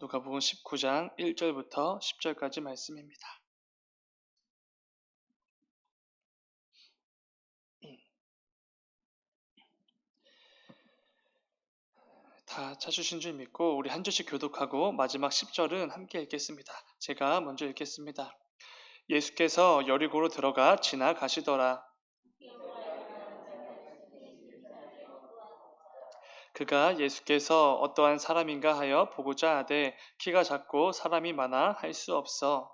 누가복음 19장 1절부터 10절까지 말씀입니다. 다 찾으신 줄 믿고 우리 한 절씩 교독하고 마지막 10절은 함께 읽겠습니다. 제가 먼저 읽겠습니다. 예수께서 여리고로 들어가 지나가시더라. 그가 예수께서 어떠한 사람인가 하여 보고자 하되 키가 작고 사람이 많아 할 수 없어.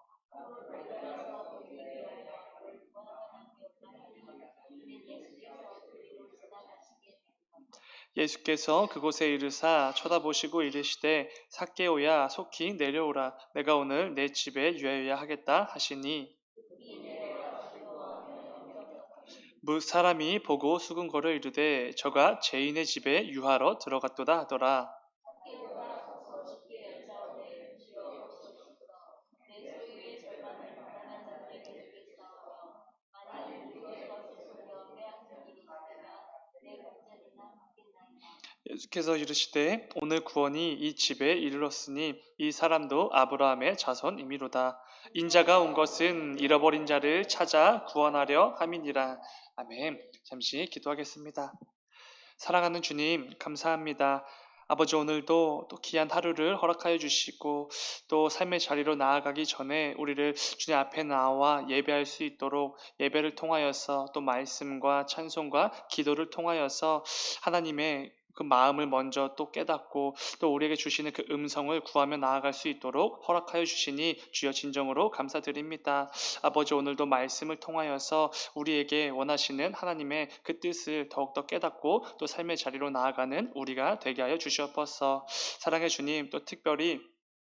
예수께서 그곳에 이르사 쳐다보시고 이르시되 삭개오야 속히 내려오라 내가 오늘 내 집에 유하여야 하겠다 하시니 무 사람이 보고 수군거려 이르되 저가 죄인의 집에 유하러 들어갔도다 하더라. 예수께서 이르시되 오늘 구원이 이 집에 이르렀으니 이 사람도 아브라함의 자손이미로다. 인자가 온 것은 잃어버린 자를 찾아 구원하려 함이니라. 아멘. 잠시 기도하겠습니다. 사랑하는 주님, 감사합니다. 아버지 오늘도 또 귀한 하루를 허락하여 주시고 또 삶의 자리로 나아가기 전에 우리를 주님 앞에 나와 예배할 수 있도록 예배를 통하여서 또 말씀과 찬송과 기도를 통하여서 하나님의 그 마음을 먼저 또 깨닫고 또 우리에게 주시는 그 음성을 구하며 나아갈 수 있도록 허락하여 주시니 주여 진정으로 감사드립니다. 아버지 오늘도 말씀을 통하여서 우리에게 원하시는 하나님의 그 뜻을 더욱더 깨닫고 또 삶의 자리로 나아가는 우리가 되게 하여 주시옵소서. 사랑의 주님, 또 특별히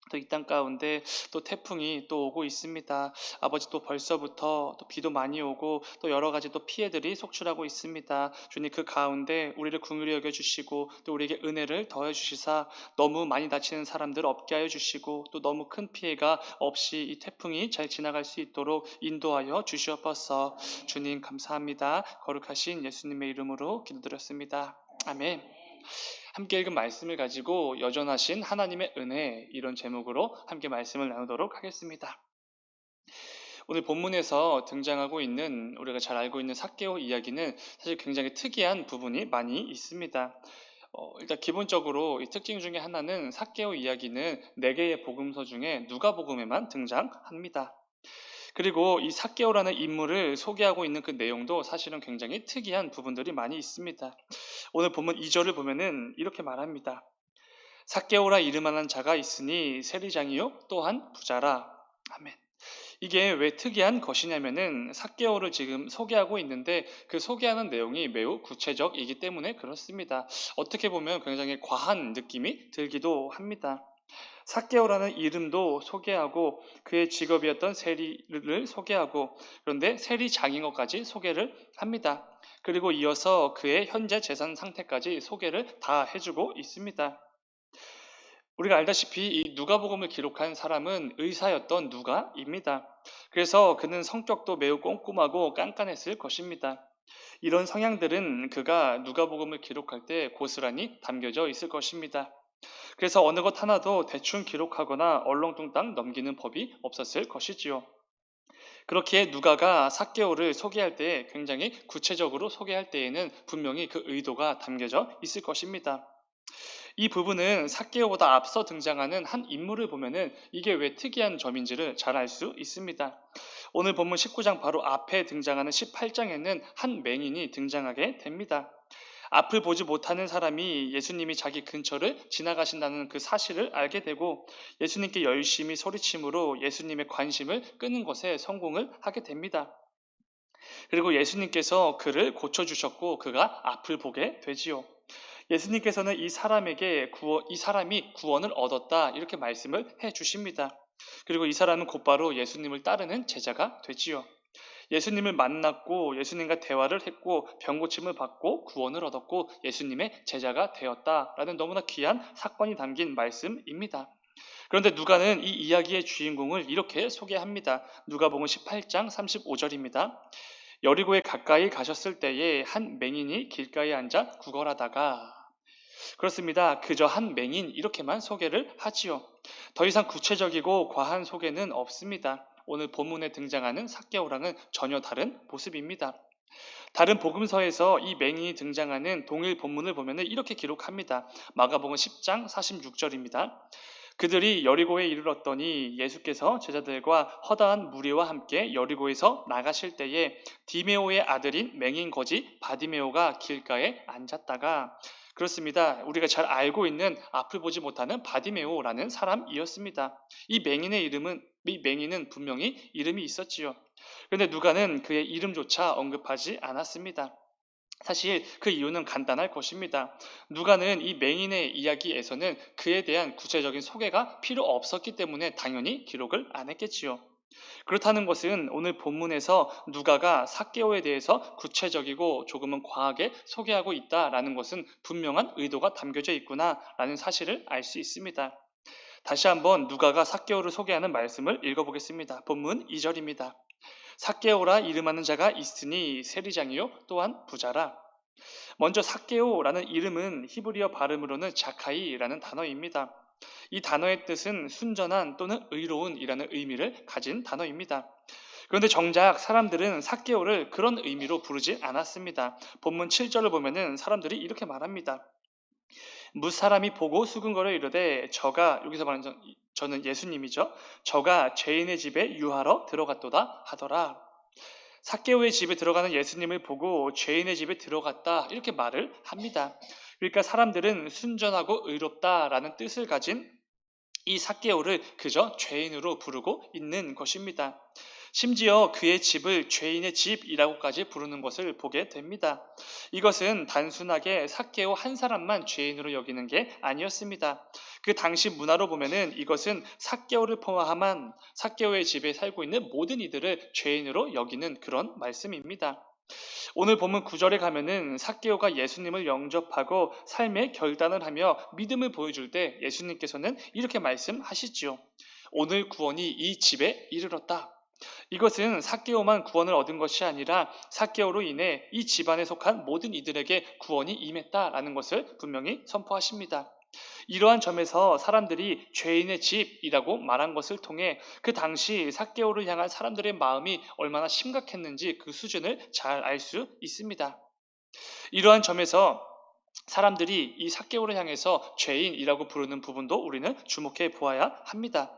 또 이 땅 가운데 또 태풍이 또 오고 있습니다. 아버지 또 벌써부터 또 비도 많이 오고 또 여러 가지 또 피해들이 속출하고 있습니다. 주님 그 가운데 우리를 긍휼히 여겨 주시고 또 우리에게 은혜를 더해 주시사 너무 많이 다치는 사람들 없게 하여 주시고 또 너무 큰 피해가 없이 이 태풍이 잘 지나갈 수 있도록 인도하여 주시옵소서. 주님 감사합니다. 거룩하신 예수님의 이름으로 기도드렸습니다. 아멘. 함께 읽은 말씀을 가지고 여전하신 하나님의 은혜 이런 제목으로 함께 말씀을 나누도록 하겠습니다. 오늘 본문에서 등장하고 있는 우리가 잘 알고 있는 삭개오 이야기는 사실 굉장히 특이한 부분이 많이 있습니다. 일단 기본적으로 이 특징 중에 하나는 삭개오 이야기는 4개의 복음서 중에 누가복음에만 등장합니다. 그리고 이 삭개오라는 인물을 소개하고 있는 그 내용도 사실은 굉장히 특이한 부분들이 많이 있습니다. 오늘 본문 2절을 보면은 이렇게 말합니다. 삭개오라 이름하는 자가 있으니 세리장이요 또한 부자라. 아멘. 이게 왜 특이한 것이냐면은 삭개오를 지금 소개하고 있는데 그 소개하는 내용이 매우 구체적이기 때문에 그렇습니다. 어떻게 보면 굉장히 과한 느낌이 들기도 합니다. 삭개오라는 이름도 소개하고 그의 직업이었던 세리를 소개하고 그런데 세리장인 것까지 소개를 합니다. 그리고 이어서 그의 현재 재산 상태까지 소개를 다 해주고 있습니다. 우리가 알다시피 이 누가복음을 기록한 사람은 의사였던 누가입니다. 그래서 그는 성격도 매우 꼼꼼하고 깐깐했을 것입니다. 이런 성향들은 그가 누가복음을 기록할 때 고스란히 담겨져 있을 것입니다. 그래서 어느 것 하나도 대충 기록하거나 얼렁뚱땅 넘기는 법이 없었을 것이지요. 그렇게 누가가 삭개오를 소개할 때 굉장히 구체적으로 소개할 때에는 분명히 그 의도가 담겨져 있을 것입니다. 이 부분은 삭개오보다 앞서 등장하는 한 인물을 보면은 이게 왜 특이한 점인지를 잘 알 수 있습니다. 오늘 본문 19장 바로 앞에 등장하는 18장에는 한 맹인이 등장하게 됩니다. 앞을 보지 못하는 사람이 예수님이 자기 근처를 지나가신다는 그 사실을 알게 되고 예수님께 열심히 소리침으로 예수님의 관심을 끄는 것에 성공을 하게 됩니다. 그리고 예수님께서 그를 고쳐주셨고 그가 앞을 보게 되지요. 예수님께서는 이 사람이 구원을 얻었다 이렇게 말씀을 해 주십니다. 그리고 이 사람은 곧바로 예수님을 따르는 제자가 되지요. 예수님을 만났고 예수님과 대화를 했고 병고침을 받고 구원을 얻었고 예수님의 제자가 되었다라는 너무나 귀한 사건이 담긴 말씀입니다. 그런데 누가는 이 이야기의 주인공을 이렇게 소개합니다. 누가복음 18장 35절입니다. 여리고에 가까이 가셨을 때에 한 맹인이 길가에 앉아 구걸하다가 그렇습니다. 그저 한 맹인 이렇게만 소개를 하지요. 더 이상 구체적이고 과한 소개는 없습니다. 오늘 본문에 등장하는 삭개오랑은 전혀 다른 모습입니다. 다른 복음서에서 이 맹인이 등장하는 동일 본문을 보면 이렇게 기록합니다. 마가복음 10장 46절입니다. 그들이 여리고에 이르렀더니 예수께서 제자들과 허다한 무리와 함께 여리고에서 나가실 때에 디메오의 아들인 맹인 거지 바디메오가 길가에 앉았다가, 그렇습니다. 우리가 잘 알고 있는 앞을 보지 못하는 바디메오라는 사람이었습니다. 이 맹인은 분명히 이름이 있었지요. 그런데 누가는 그의 이름조차 언급하지 않았습니다. 사실 그 이유는 간단할 것입니다. 누가는 이 맹인의 이야기에서는 그에 대한 구체적인 소개가 필요 없었기 때문에 당연히 기록을 안 했겠지요. 그렇다는 것은 오늘 본문에서 누가가 삭개오에 대해서 구체적이고 조금은 과하게 소개하고 있다라는 것은 분명한 의도가 담겨져 있구나라는 사실을 알 수 있습니다. 다시 한번 누가가 삭개오를 소개하는 말씀을 읽어보겠습니다. 본문 2절입니다. 삭개오라 이름하는 자가 있으니 세리장이요 또한 부자라. 먼저 삭개오라는 이름은 히브리어 발음으로는 자카이라는 단어입니다. 이 단어의 뜻은 순전한 또는 의로운이라는 의미를 가진 단어입니다. 그런데 정작 사람들은 삭개오를 그런 의미로 부르지 않았습니다. 본문 7절을 보면은 사람들이 이렇게 말합니다. 무사람이 보고 수근거려 이르되 저가, 여기서 말하는 저는 예수님이죠. 저가 죄인의 집에 유하러 들어갔도다 하더라. 삭개오의 집에 들어가는 예수님을 보고 죄인의 집에 들어갔다 이렇게 말을 합니다. 그러니까 사람들은 순전하고 의롭다라는 뜻을 가진 이 삭개오를 그저 죄인으로 부르고 있는 것입니다. 심지어 그의 집을 죄인의 집이라고까지 부르는 것을 보게 됩니다. 이것은 단순하게 삭개오 한 사람만 죄인으로 여기는 게 아니었습니다. 그 당시 문화로 보면은 이것은 삭개오를 포함한 삭개오의 집에 살고 있는 모든 이들을 죄인으로 여기는 그런 말씀입니다. 오늘 본문 9절에 가면은 삭개오가 예수님을 영접하고 삶의 결단을 하며 믿음을 보여줄 때 예수님께서는 이렇게 말씀하시지요. 오늘 구원이 이 집에 이르렀다. 이것은 삭개오만 구원을 얻은 것이 아니라 삭개오로 인해 이 집안에 속한 모든 이들에게 구원이 임했다라는 것을 분명히 선포하십니다. 이러한 점에서 사람들이 죄인의 집이라고 말한 것을 통해 그 당시 삭개오를 향한 사람들의 마음이 얼마나 심각했는지 그 수준을 잘 알 수 있습니다. 이러한 점에서 사람들이 이 삭개오를 향해서 죄인이라고 부르는 부분도 우리는 주목해 보아야 합니다.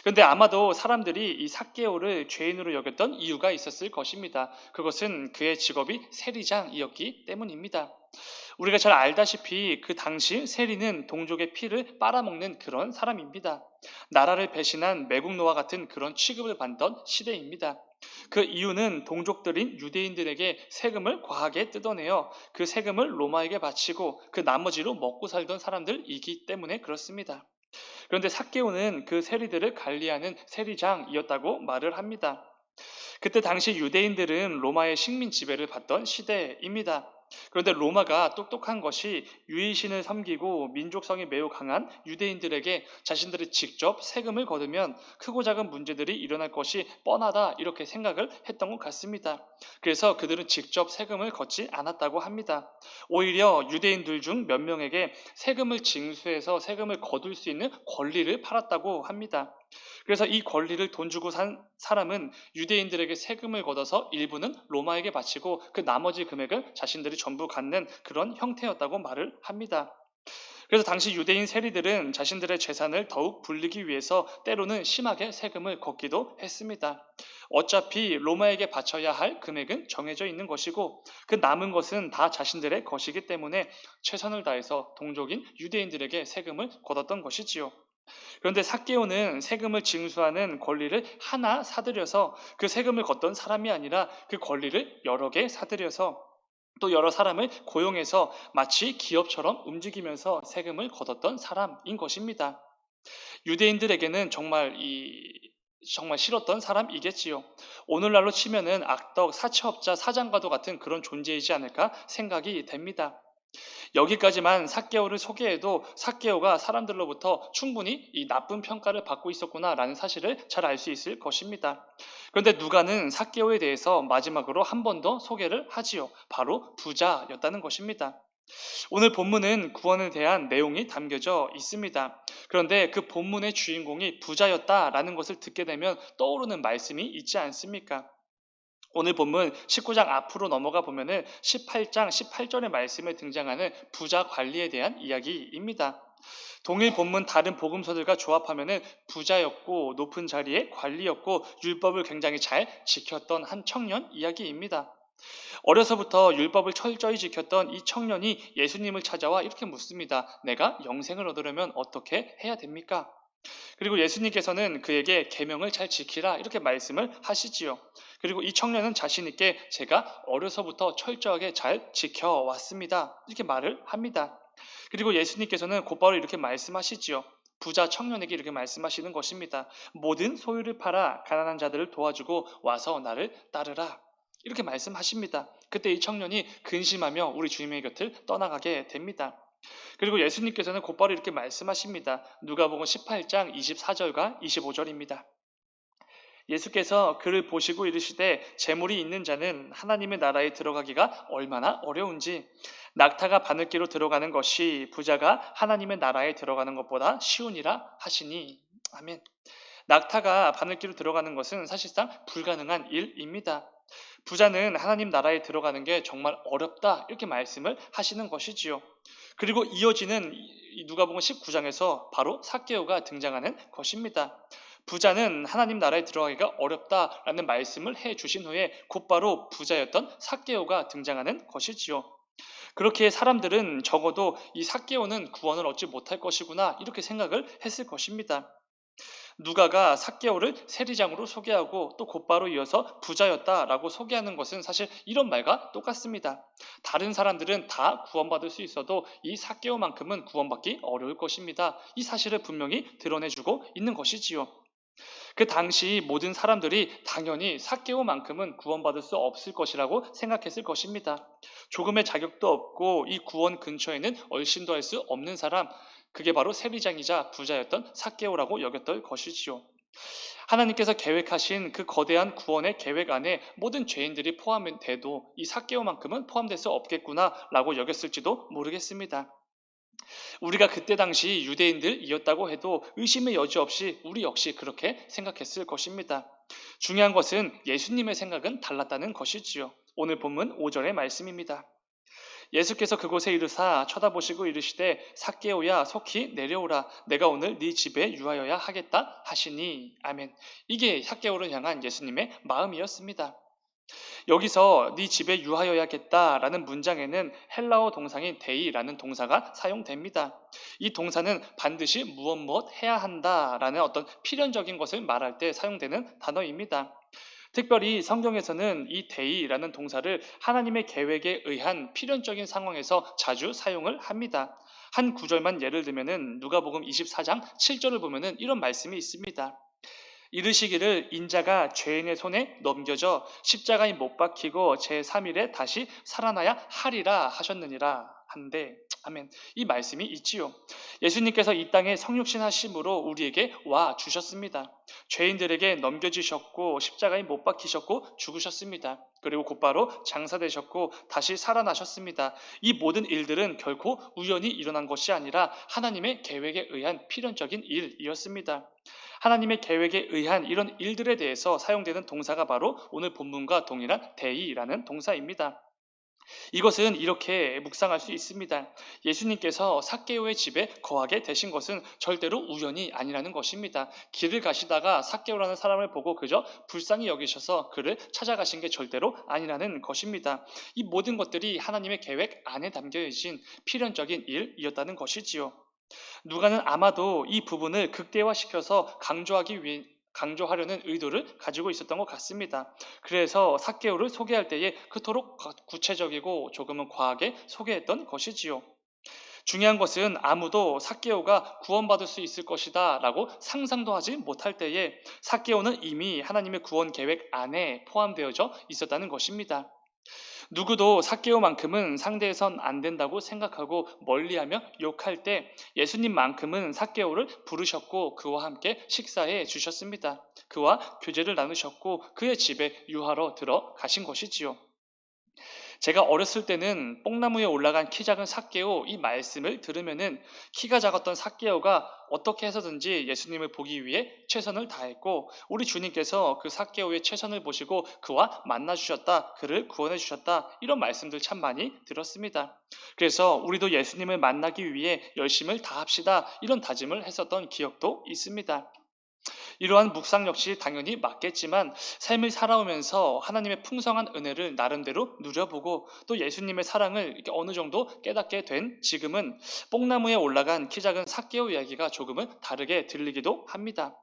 그런데 아마도 사람들이 이 삭개오를 죄인으로 여겼던 이유가 있었을 것입니다. 그것은 그의 직업이 세리장이었기 때문입니다. 우리가 잘 알다시피 그 당시 세리는 동족의 피를 빨아먹는 그런 사람입니다. 나라를 배신한 매국노와 같은 그런 취급을 받던 시대입니다. 그 이유는 동족들인 유대인들에게 세금을 과하게 뜯어내어 그 세금을 로마에게 바치고 그 나머지로 먹고 살던 사람들이기 때문에 그렇습니다. 그런데 삭개오는 그 세리들을 관리하는 세리장이었다고 말을 합니다. 그때 당시 유대인들은 로마의 식민 지배를 받던 시대입니다. 그런데 로마가 똑똑한 것이 유일신을 섬기고 민족성이 매우 강한 유대인들에게 자신들이 직접 세금을 거두면 크고 작은 문제들이 일어날 것이 뻔하다 이렇게 생각을 했던 것 같습니다. 그래서 그들은 직접 세금을 걷지 않았다고 합니다. 오히려 유대인들 중 몇 명에게 세금을 징수해서 세금을 거둘 수 있는 권리를 팔았다고 합니다. 그래서 이 권리를 돈 주고 산 사람은 유대인들에게 세금을 걷어서 일부는 로마에게 바치고 그 나머지 금액을 자신들이 전부 갖는 그런 형태였다고 말을 합니다. 그래서 당시 유대인 세리들은 자신들의 재산을 더욱 불리기 위해서 때로는 심하게 세금을 걷기도 했습니다. 어차피 로마에게 바쳐야 할 금액은 정해져 있는 것이고 그 남은 것은 다 자신들의 것이기 때문에 최선을 다해서 동족인 유대인들에게 세금을 걷었던 것이지요. 그런데 삭개오는 세금을 징수하는 권리를 하나 사들여서 그 세금을 걷던 사람이 아니라 그 권리를 여러 개 사들여서 또 여러 사람을 고용해서 마치 기업처럼 움직이면서 세금을 걷었던 사람인 것입니다. 유대인들에게는 정말 싫었던 사람이겠지요. 오늘날로 치면은 악덕, 사채업자, 사장과도 같은 그런 존재이지 않을까 생각이 됩니다. 여기까지만 삭개오를 소개해도 삭개오가 사람들로부터 충분히 이 나쁜 평가를 받고 있었구나라는 사실을 잘 알 수 있을 것입니다. 그런데 누가는 삭개오에 대해서 마지막으로 한 번 더 소개를 하지요. 바로 부자였다는 것입니다. 오늘 본문은 구원에 대한 내용이 담겨져 있습니다. 그런데 그 본문의 주인공이 부자였다라는 것을 듣게 되면 떠오르는 말씀이 있지 않습니까? 오늘 본문 19장 앞으로 넘어가 보면은 18장 18절의 말씀에 등장하는 부자 관리에 대한 이야기입니다. 동일 본문 다른 복음서들과 조합하면은 부자였고 높은 자리의 관리였고 율법을 굉장히 잘 지켰던 한 청년 이야기입니다. 어려서부터 율법을 철저히 지켰던 이 청년이 예수님을 찾아와 이렇게 묻습니다. 내가 영생을 얻으려면 어떻게 해야 됩니까? 그리고 예수님께서는 그에게 계명을 잘 지키라 이렇게 말씀을 하시지요. 그리고 이 청년은 자신 있게 제가 어려서부터 철저하게 잘 지켜왔습니다. 이렇게 말을 합니다. 그리고 예수님께서는 곧바로 이렇게 말씀하시지요. 부자 청년에게 이렇게 말씀하시는 것입니다. 모든 소유를 팔아 가난한 자들을 도와주고 와서 나를 따르라. 이렇게 말씀하십니다. 그때 이 청년이 근심하며 우리 주님의 곁을 떠나가게 됩니다. 그리고 예수님께서는 곧바로 이렇게 말씀하십니다. 누가복음 18장 24절과 25절입니다. 예수께서 그를 보시고 이르시되 재물이 있는 자는 하나님의 나라에 들어가기가 얼마나 어려운지 낙타가 바늘기로 들어가는 것이 부자가 하나님의 나라에 들어가는 것보다 쉬우니라 하시니. 아멘. 낙타가 바늘기로 들어가는 것은 사실상 불가능한 일입니다. 부자는 하나님 나라에 들어가는 게 정말 어렵다 이렇게 말씀을 하시는 것이지요. 그리고 이어지는 이 누가복음 19장에서 바로 삭개오가 등장하는 것입니다. 부자는 하나님 나라에 들어가기가 어렵다라는 말씀을 해 주신 후에 곧바로 부자였던 삭개오가 등장하는 것이지요. 그렇게 사람들은 적어도 이 삭개오는 구원을 얻지 못할 것이구나 이렇게 생각을 했을 것입니다. 누가가 삭개오를 세리장으로 소개하고 또 곧바로 이어서 부자였다라고 소개하는 것은 사실 이런 말과 똑같습니다. 다른 사람들은 다 구원받을 수 있어도 이 삭개오만큼은 구원받기 어려울 것입니다. 이 사실을 분명히 드러내주고 있는 것이지요. 그 당시 모든 사람들이 당연히 삭개오만큼은 구원받을 수 없을 것이라고 생각했을 것입니다. 조금의 자격도 없고 이 구원 근처에는 얼씬도 할 수 없는 사람, 그게 바로 세리장이자 부자였던 삭개오라고 여겼던 것이지요. 하나님께서 계획하신 그 거대한 구원의 계획 안에 모든 죄인들이 포함돼도 이 삭개오만큼은 포함될 수 없겠구나라고 여겼을지도 모르겠습니다. 우리가 그때 당시 유대인들이었다고 해도 의심의 여지 없이 우리 역시 그렇게 생각했을 것입니다. 중요한 것은 예수님의 생각은 달랐다는 것이지요. 오늘 본문 5절의 말씀입니다. 예수께서 그곳에 이르사 쳐다보시고 이르시되 삭개오야 속히 내려오라 내가 오늘 네 집에 유하여야 하겠다 하시니. 아멘. 이게 삭개오를 향한 예수님의 마음이었습니다. 여기서 네 집에 유하여야겠다라는 문장에는 헬라어 동사인 데이라는 동사가 사용됩니다. 이 동사는 반드시 무엇 해야 한다라는 어떤 필연적인 것을 말할 때 사용되는 단어입니다. 특별히 성경에서는 이 데이라는 동사를 하나님의 계획에 의한 필연적인 상황에서 자주 사용을 합니다. 한 구절만 예를 들면은 누가복음 24장 7절을 보면은 이런 말씀이 있습니다. 이르시기를 인자가 죄인의 손에 넘겨져 십자가에 못 박히고 제3일에 다시 살아나야 하리라 하셨느니라 한데. 아멘. 이 말씀이 있지요. 예수님께서 이 땅에 성육신 하심으로 우리에게 와 주셨습니다. 죄인들에게 넘겨주셨고 십자가에 못 박히셨고 죽으셨습니다. 그리고 곧바로 장사되셨고 다시 살아나셨습니다. 이 모든 일들은 결코 우연히 일어난 것이 아니라 하나님의 계획에 의한 필연적인 일이었습니다. 하나님의 계획에 의한 이런 일들에 대해서 사용되는 동사가 바로 오늘 본문과 동일한 데이라는 동사입니다. 이것은 이렇게 묵상할 수 있습니다. 예수님께서 삭개오의 집에 거하게 되신 것은 절대로 우연이 아니라는 것입니다. 길을 가시다가 삭개오라는 사람을 보고 그저 불쌍히 여기셔서 그를 찾아가신 게 절대로 아니라는 것입니다. 이 모든 것들이 하나님의 계획 안에 담겨진 필연적인 일이었다는 것이지요. 누가는 아마도 이 부분을 극대화시켜서 강조하려는 의도를 가지고 있었던 것 같습니다. 그래서 삭개오를 소개할 때에 그토록 구체적이고 조금은 과하게 소개했던 것이지요. 중요한 것은 아무도 삭개오가 구원받을 수 있을 것이다 라고 상상도 하지 못할 때에 삭개오는 이미 하나님의 구원 계획 안에 포함되어져 있었다는 것입니다. 누구도 삭개오만큼은 상대해선 안 된다고 생각하고 멀리하며 욕할 때 예수님만큼은 삭개오를 부르셨고 그와 함께 식사해 주셨습니다. 그와 교제를 나누셨고 그의 집에 유하러 들어가신 것이지요. 제가 어렸을 때는 뽕나무에 올라간 키 작은 삭개오 이 말씀을 들으면은 키가 작았던 삭개오가 어떻게 해서든지 예수님을 보기 위해 최선을 다했고 우리 주님께서 그 삭개오의 최선을 보시고 그와 만나 주셨다. 그를 구원해 주셨다. 이런 말씀들 참 많이 들었습니다. 그래서 우리도 예수님을 만나기 위해 열심을 다합시다. 이런 다짐을 했었던 기억도 있습니다. 이러한 묵상 역시 당연히 맞겠지만 삶을 살아오면서 하나님의 풍성한 은혜를 나름대로 누려보고 또 예수님의 사랑을 이렇게 어느 정도 깨닫게 된 지금은 뽕나무에 올라간 키 작은 삭개오 이야기가 조금은 다르게 들리기도 합니다.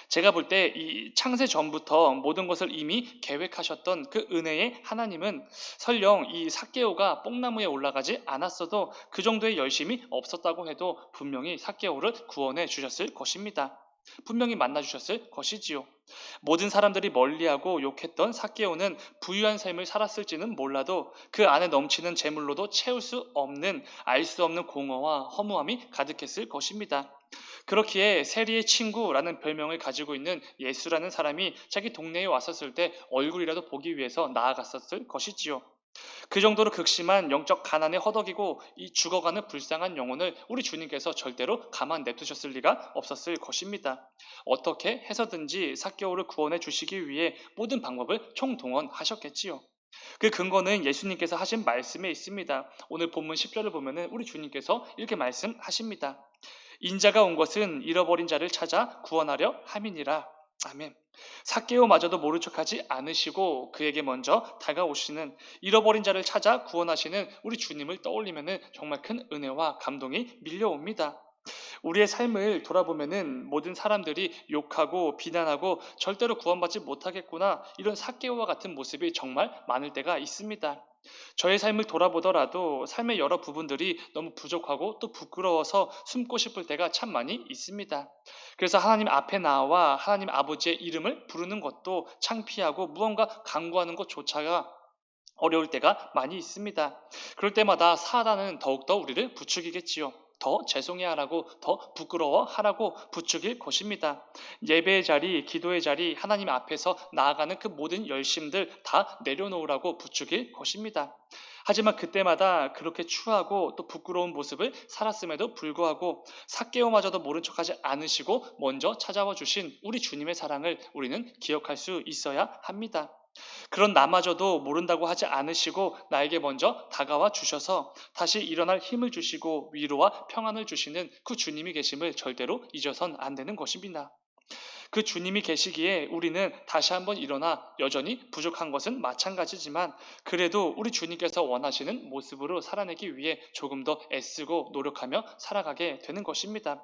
제가 볼 때 이 창세 전부터 모든 것을 이미 계획하셨던 그 은혜의 하나님은 설령 이 삭개오가 뽕나무에 올라가지 않았어도 그 정도의 열심이 없었다고 해도 분명히 삭개오를 구원해 주셨을 것입니다. 분명히 만나 주셨을 것이지요. 모든 사람들이 멀리하고 욕했던 삭개오는 부유한 삶을 살았을지는 몰라도 그 안에 넘치는 재물로도 채울 수 없는 알 수 없는 공허와 허무함이 가득했을 것입니다. 그렇기에 세리의 친구라는 별명을 가지고 있는 예수라는 사람이 자기 동네에 왔었을 때 얼굴이라도 보기 위해서 나아갔었을 것이지요. 그 정도로 극심한 영적 가난에 허덕이고 이 죽어가는 불쌍한 영혼을 우리 주님께서 절대로 가만 냅두셨을 리가 없었을 것입니다. 어떻게 해서든지 삭개오를 구원해 주시기 위해 모든 방법을 총동원하셨겠지요. 그 근거는 예수님께서 하신 말씀에 있습니다. 오늘 본문 10절을 보면은 우리 주님께서 이렇게 말씀하십니다. 인자가 온 것은 잃어버린 자를 찾아 구원하려 함이니라. 아멘. 삭개오마저도 모른 척하지 않으시고 그에게 먼저 다가오시는 잃어버린 자를 찾아 구원하시는 우리 주님을 떠올리면은 정말 큰 은혜와 감동이 밀려옵니다. 우리의 삶을 돌아보면은 모든 사람들이 욕하고 비난하고 절대로 구원받지 못하겠구나 이런 삭개오와 같은 모습이 정말 많을 때가 있습니다. 저의 삶을 돌아보더라도 삶의 여러 부분들이 너무 부족하고 또 부끄러워서 숨고 싶을 때가 참 많이 있습니다. 그래서 하나님 앞에 나와 하나님 아버지의 이름을 부르는 것도 창피하고 무언가 강구하는 것조차가 어려울 때가 많이 있습니다. 그럴 때마다 사단은 더욱더 우리를 부추기겠지요. 더 죄송해하라고, 더 부끄러워하라고 부추길 것입니다. 예배의 자리, 기도의 자리, 하나님 앞에서 나아가는 그 모든 열심들 다 내려놓으라고 부추길 것입니다. 하지만 그때마다 그렇게 추하고 또 부끄러운 모습을 살았음에도 불구하고 삭개오마저도 모른 척하지 않으시고 먼저 찾아와 주신 우리 주님의 사랑을 우리는 기억할 수 있어야 합니다. 그런 나마저도 모른다고 하지 않으시고 나에게 먼저 다가와 주셔서 다시 일어날 힘을 주시고 위로와 평안을 주시는 그 주님이 계심을 절대로 잊어선 안 되는 것입니다. 그 주님이 계시기에 우리는 다시 한번 일어나 여전히 부족한 것은 마찬가지지만 그래도 우리 주님께서 원하시는 모습으로 살아내기 위해 조금 더 애쓰고 노력하며 살아가게 되는 것입니다.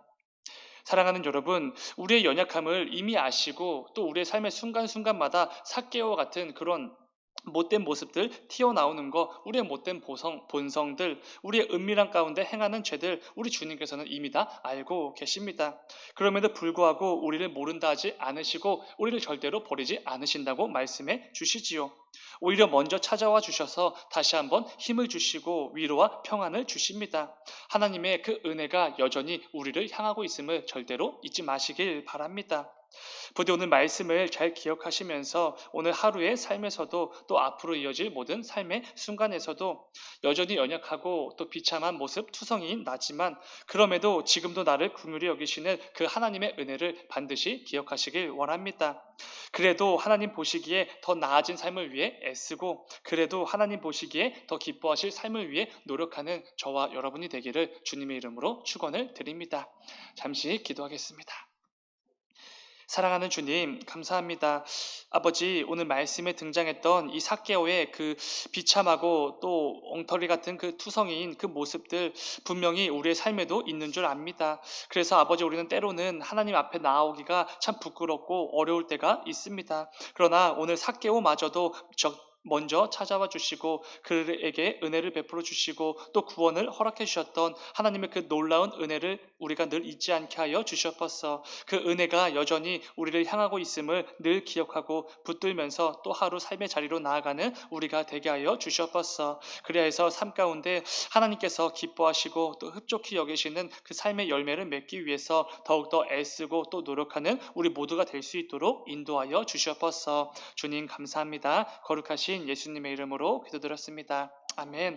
사랑하는 여러분, 우리의 연약함을 이미 아시고 또 우리의 삶의 순간순간마다 삭개와 같은 그런 못된 모습들 튀어나오는 거, 우리의 못된 본성들, 우리의 은밀한 가운데 행하는 죄들 우리 주님께서는 이미 다 알고 계십니다. 그럼에도 불구하고 우리를 모른다 하지 않으시고 우리를 절대로 버리지 않으신다고 말씀해 주시지요. 오히려 먼저 찾아와 주셔서 다시 한번 힘을 주시고 위로와 평안을 주십니다. 하나님의 그 은혜가 여전히 우리를 향하고 있음을 절대로 잊지 마시길 바랍니다. 부디 오늘 말씀을 잘 기억하시면서 오늘 하루의 삶에서도 또 앞으로 이어질 모든 삶의 순간에서도 여전히 연약하고 또 비참한 모습 투성이인 나지만 그럼에도 지금도 나를 긍휼히 여기시는 그 하나님의 은혜를 반드시 기억하시길 원합니다. 그래도 하나님 보시기에 더 나아진 삶을 위해 애쓰고 그래도 하나님 보시기에 더 기뻐하실 삶을 위해 노력하는 저와 여러분이 되기를 주님의 이름으로 축원을 드립니다. 잠시 기도하겠습니다. 사랑하는 주님, 감사합니다. 아버지, 오늘 말씀에 등장했던 이 삭개오의 그 비참하고 또 엉터리 같은 그 투성이인 그 모습들 분명히 우리의 삶에도 있는 줄 압니다. 그래서 아버지, 우리는 때로는 하나님 앞에 나오기가 참 부끄럽고 어려울 때가 있습니다. 그러나 오늘 삭개오마저도 먼저 찾아와 주시고 그에게 은혜를 베풀어 주시고 또 구원을 허락해 주셨던 하나님의 그 놀라운 은혜를 우리가 늘 잊지 않게 하여 주셨옵소서. 그 은혜가 여전히 우리를 향하고 있음을 늘 기억하고 붙들면서 또 하루 삶의 자리로 나아가는 우리가 되게 하여 주셨옵소서. 그리하여서 삶 가운데 하나님께서 기뻐하시고 또 흡족히 여기시는 그 삶의 열매를 맺기 위해서 더욱더 애쓰고 또 노력하는 우리 모두가 될 수 있도록 인도하여 주셨옵소서. 주님 감사합니다. 거룩하신 되신 예수님의 이름으로 기도드렸습니다. 아멘.